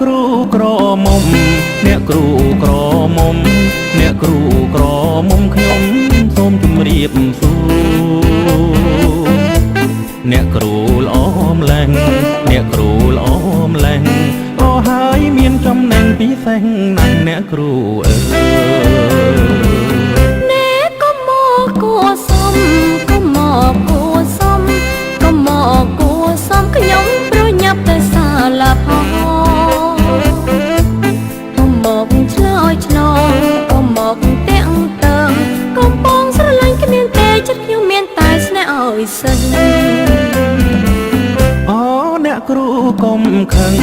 គ្រូក្រមុំអ្នកគ្រូក្រមុំអ្នកគ្រូក្រមុំខ្ញុំសូមជម្រាបសួរអ្នកគ្រូល្អម្ល៉េះអ្នកគ្រូល្អម្ល៉េះក៏ហើយមានចំណេញពិសេសណាស់អ្នកគ្រូអើយអ្នកក៏មកគួសមក៏មកគួសមក៏មកគួសមខ្ញុំប្រញាប់ទៅសាលាផងក៏មកឆ្លើយឆ្លងក៏មកតាំងតឹងកំពុងស្រឡាញ់គ្មានទេចិត្តខ្ញុំមានតែស្នេហ៍ឲ្យសិនអូអ្នកគ្រូកុំខឹង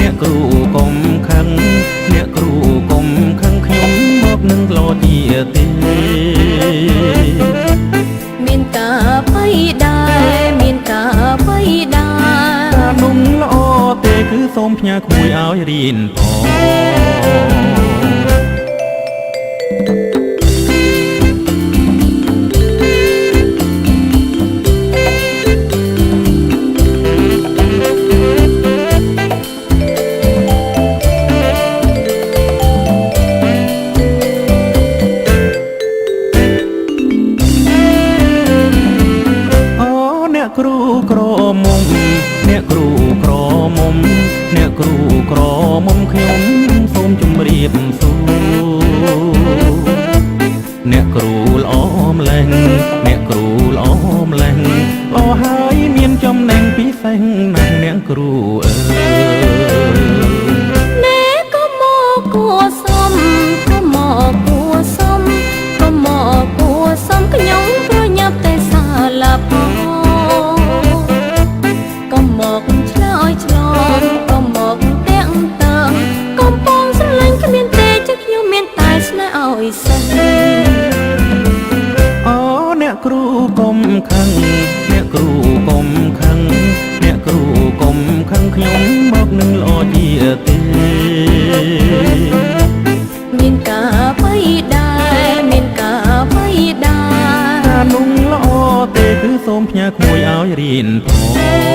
អ្នកគ្រូកុំខឹងអ្នកគ្រូកុំខឹងខ្ញុំមកនឹងក្លោជាទេមានការភ័យដែរមានការភ័យដែរការនំល្អទេគឺសូមផ្ញើក្មួយឲ្យរៀនផងអ្នកគ្រូក្រមុំអ្នកគ្រូក្រមុំអ្នកគ្រូក្រមុំខ្ញុំសូមជម្រាបសួរអ្នកគ្រូល្អម្ល៉េះអ្នកគ្រូល្អម្ល៉េះល្អហើយមានចំណេញពិសេសណាស់អ្នកគ្រូអើយអ្នកក៏មកគួសមក៏មកគួសមក៏មកគួសមខ្ញុំប្រញាប់តែសាលាផងក៏មកឆ្លើយឆ្លងក៏មកតាំងតឹងកំពុងស្រឡាញ់គ្មានទេចិត្តខ្ញុំមានតែស្នេហ៍ឲ្យសិនអូអ្នកគ្រូកុំខឹងអ្នកគ្រូកុំខឹងអ្នកគ្រូកុំខឹងខ្ញុំមកនឹងល្អជាទេមានការភ័យដែរមានការភ័យដែរការនំល្អទេគឺសូមផ្ញើក្មួយឲ្យរៀនផង